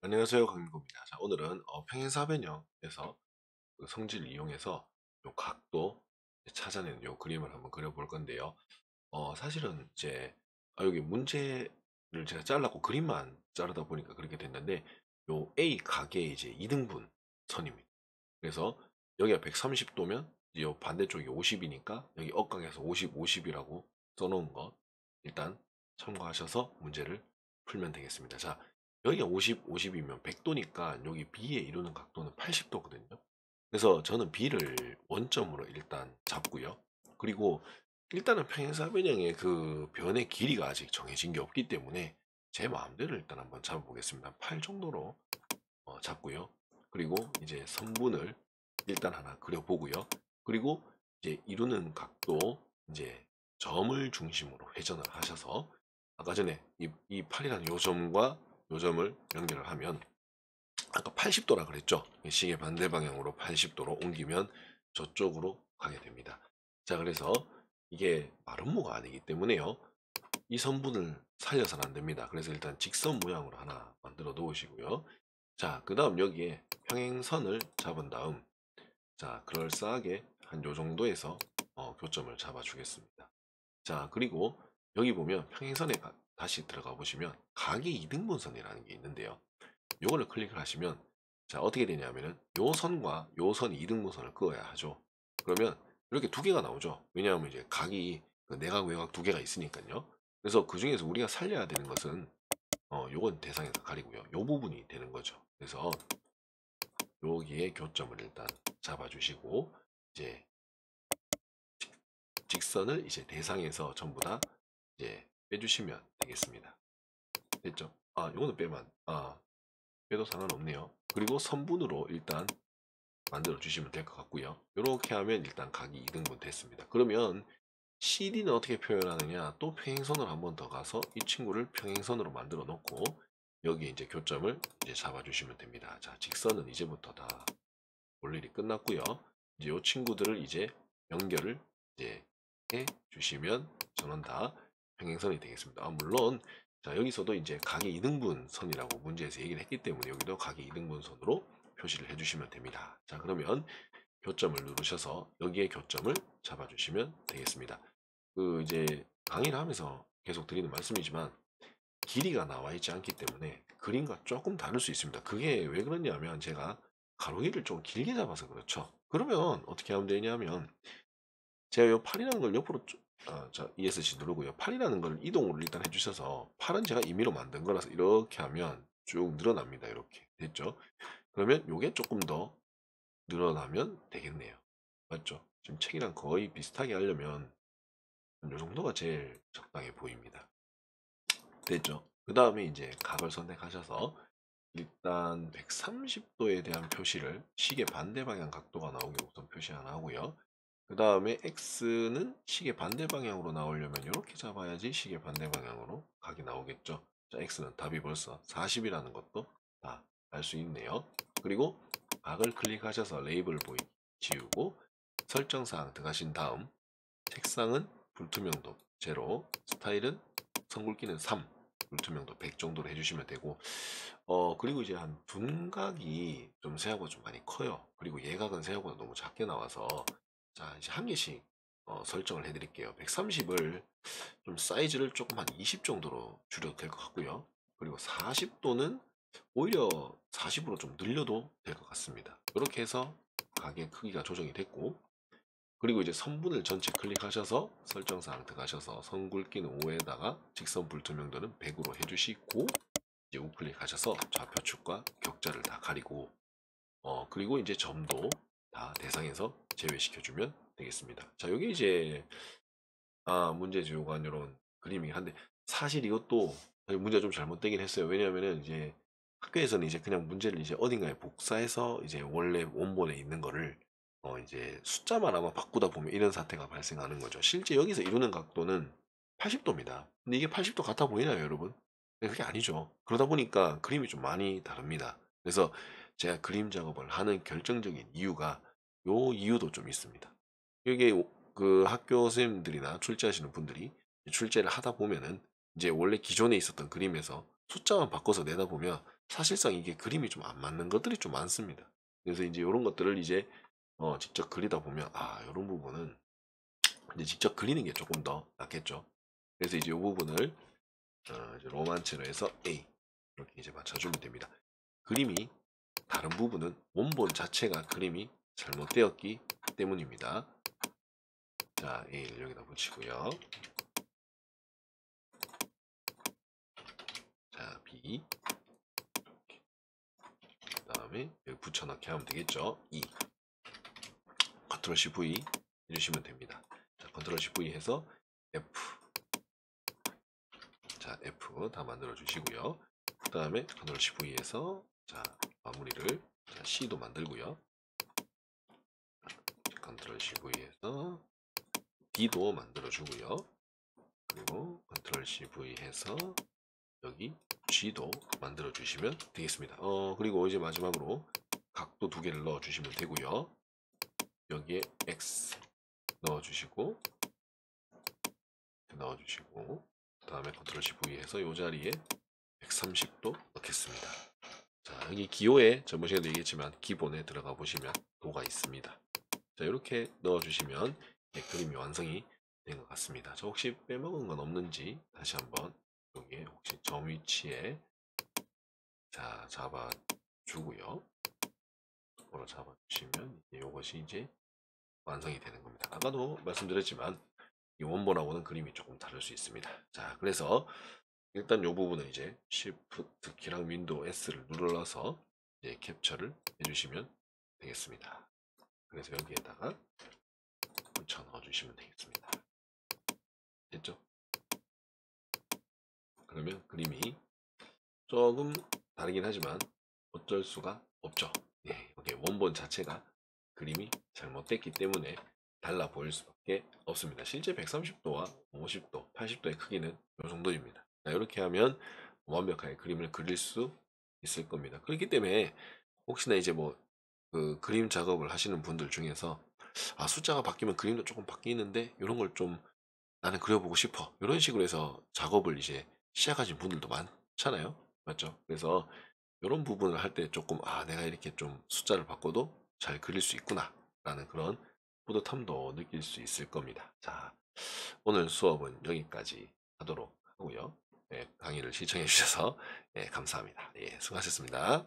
안녕하세요, 강민구입니다. 자, 오늘은 평행사변형에서 그 성질을 이용해서 요 각도 찾아내는 요 그림을 한번 그려볼 건데요. 사실은 이제 여기 문제를 제가 잘랐고 그림만 자르다 보니까 그렇게 됐는데, 요 A 각의 이제 이등분 선입니다. 그래서 여기가 130도면 요 반대쪽이 50이니까 여기 억각에서 50, 50이라고 써놓은 거 일단 참고하셔서 문제를 풀면 되겠습니다. 자, 여기가 50, 50이면 100도니까 여기 B에 이루는 각도는 80도거든요. 그래서 저는 B를 원점으로 일단 잡고요. 그리고 일단은 평행사변형의 그 변의 길이가 아직 정해진 게 없기 때문에 제 마음대로 일단 한번 잡아보겠습니다. 8 정도로 잡고요. 그리고 이제 선분을 일단 하나 그려보고요. 그리고 이제 이루는 각도 이제 점을 중심으로 회전을 하셔서 아까 전에 이 8이라는 요 점과 요 점을 연결을 하면 아까 80도라 그랬죠. 시계 반대 방향으로 80도로 옮기면 저쪽으로 가게 됩니다. 자, 그래서 이게 마름모가 아니기 때문에요. 이 선분을 살려서는 안 됩니다. 그래서 일단 직선 모양으로 하나 만들어 놓으시고요. 자, 그 다음 여기에 평행선을 잡은 다음, 자, 그럴싸하게 한 요 정도에서 교점을 잡아 주겠습니다. 자, 그리고 여기 보면 평행선에 다시 들어가 보시면 각의 이등분선이라는 게 있는데요. 요거를 클릭을 하시면, 자, 어떻게 되냐면은 요 선과 요 선이 이등분선을 그어야 하죠. 그러면 이렇게 두 개가 나오죠. 왜냐하면 이제 각이 그 내각 외곽 두 개가 있으니까요. 그래서 그 중에서 우리가 살려야 되는 것은 요건 대상에서 가리고요. 요 부분이 되는 거죠. 그래서 여기에 교점을 일단 잡아주시고 이제 직선을 이제 대상에서 전부 다 이제 빼주시면 되겠습니다. 됐죠? 요거는 빼도 상관없네요. 그리고 선분으로 일단 만들어 주시면 될 것 같고요. 이렇게 하면 일단 각이 2등분 됐습니다. 그러면 CD는 어떻게 표현하느냐? 또 평행선으로 한번 더 가서 이 친구를 평행선으로 만들어 놓고 여기 이제 교점을 이제 잡아 주시면 됩니다. 자, 직선은 이제부터 다 볼 일이 끝났고요. 이제 이 친구들을 이제 연결을 이제 해 주시면 저는 다 평행선이 되겠습니다. 물론 자, 여기서도 이제 각의 이등분선이라고 문제에서 얘기를 했기 때문에 여기도 각의 이등분선으로 표시를 해주시면 됩니다. 자, 그러면 교점을 누르셔서 여기에 교점을 잡아주시면 되겠습니다. 그 이제 강의를 하면서 계속 드리는 말씀이지만 길이가 나와 있지 않기 때문에 그림과 조금 다를 수 있습니다. 그게 왜 그러냐면 제가 가로길을 좀 길게 잡아서 그렇죠. 그러면 어떻게 하면 되냐면 제가 요 8이라는 걸 옆으로 자, ESC 누르고요. 8이라는 걸 이동을 일단 해주셔서 8은 제가 임의로 만든 거라서 이렇게 하면 쭉 늘어납니다. 이렇게 됐죠? 그러면 요게 조금 더 늘어나면 되겠네요. 맞죠? 지금 책이랑 거의 비슷하게 하려면 요 정도가 제일 적당해 보입니다. 됐죠? 그 다음에 이제 각을 선택하셔서 일단 130도에 대한 표시를 시계 반대 방향 각도가 나오게 우선 표시 하나 하고요. 그 다음에 X는 시계 반대 방향으로 나오려면 이렇게 잡아야지 시계 반대 방향으로 각이 나오겠죠. 자, X는 답이 벌써 40이라는 것도 다 알 수 있네요. 그리고 각을 클릭하셔서 레이블 보이 지우고 설정사항 들어가신 다음 색상은 불투명도 제로, 스타일은 선굵기는 3, 불투명도 100 정도로 해주시면 되고, 그리고 이제 한 둔각이 좀 생각보다 좀 많이 커요. 그리고 예각은 생각보다 너무 작게 나와서, 자, 이제 한 개씩 설정을 해드릴게요. 130을 좀 사이즈를 조금 한 20 정도로 줄여도 될 것 같고요. 그리고 40도는 오히려 40으로 좀 늘려도 될 것 같습니다. 이렇게 해서 가게 크기가 조정이 됐고, 그리고 이제 선분을 전체 클릭하셔서 설정사항 들어가셔서 선굵기는 5에다가 직선 불투명도는 100으로 해주시고 이제 우클릭하셔서 좌표축과 격자를 다 가리고 그리고 이제 점도 다 대상에서 제외시켜주면 되겠습니다. 자, 여기 이제 문제지 요구한 이런 그림이긴 한데 사실 이것도 문제가 좀 잘못되긴 했어요. 왜냐하면은 이제 학교에서는 이제 그냥 문제를 이제 어딘가에 복사해서 이제 원래 원본에 있는 거를 이제 숫자만 아마 바꾸다 보면 이런 사태가 발생하는 거죠. 실제 여기서 이루는 각도는 80도입니다. 근데 이게 80도 같아 보이나요, 여러분? 근데 그게 아니죠. 그러다 보니까 그림이 좀 많이 다릅니다. 그래서 제가 그림 작업을 하는 결정적인 이유가 요 이유도 좀 있습니다. 이게 그 학교 선생님들이나 출제하시는 분들이 출제를 하다 보면은 이제 원래 기존에 있었던 그림에서 숫자만 바꿔서 내다 보면 사실상 이게 그림이 좀 안 맞는 것들이 좀 많습니다. 그래서 이제 이런 것들을 이제 직접 그리다 보면 이런 부분은 이제 직접 그리는 게 조금 더 낫겠죠. 그래서 이제 이 부분을 이제 로만체로 해서 A 이렇게 이제 맞춰주면 됩니다. 그림이 다른 부분은 원본 자체가 그림이 잘못되었기 때문입니다. 자, A를 여기다 붙이고요. 자, B 그 다음에 여기 붙여넣기 하면 되겠죠. E 컨트롤 C V 해주시면 됩니다. 자, 컨트롤 C V 해서 F 자, F 다 만들어 주시고요. 그 다음에 컨트롤 C V 해서 자, 마무리를 자, C도 만들고요. 컨트롤 C V 해서 D도 만들어 주고요. 그리고 컨트롤 C V 해서 여기 G도 만들어 주시면 되겠습니다. 그리고 이제 마지막으로 각도 두 개를 넣어 주시면 되고요. 여기에 X 넣어 주시고 그 다음에 컨트롤 C V 해서 이 자리에 130도 넣겠습니다. 자, 여기 기호에 저번 시간에 얘기했지만 기본에 들어가 보시면 도가 있습니다. 자, 이렇게 넣어 주시면 그림이 완성이 된 것 같습니다. 저 혹시 빼먹은 건 없는지 다시 한번 여기에 혹시 점 위치에 자, 잡아 주고요. 바로 잡아 주시면 이것이 이제 완성이 되는 겁니다. 아까도 말씀드렸지만 이 원본하고는 그림이 조금 다를 수 있습니다. 자, 그래서 일단 이 부분은 이제 Shift 키랑 윈도우 S를 눌러서 이제 캡처를 해주시면 되겠습니다. 그래서 여기에다가 붙여 넣어 주시면 되겠습니다. 됐죠? 그러면 그림이 조금 다르긴 하지만 어쩔 수가 없죠. 예, 이게 원본 자체가 그림이 잘못됐기 때문에 달라 보일 수밖에 없습니다. 실제 130도와 50도, 80도의 크기는 이 정도입니다. 이렇게 하면 완벽하게 그림을 그릴 수 있을 겁니다. 그렇기 때문에 혹시나 이제 뭐 그 그림 작업을 하시는 분들 중에서 숫자가 바뀌면 그림도 조금 바뀌는데 이런 걸 좀 나는 그려보고 싶어 이런 식으로 해서 작업을 이제 시작하신 분들도 많잖아요. 맞죠? 그래서 이런 부분을 할 때 조금 내가 이렇게 좀 숫자를 바꿔도 잘 그릴 수 있구나 라는 그런 뿌듯함도 느낄 수 있을 겁니다. 자, 오늘 수업은 여기까지 하도록 하고요. 강의를 시청해 주셔서 감사합니다. 수고하셨습니다.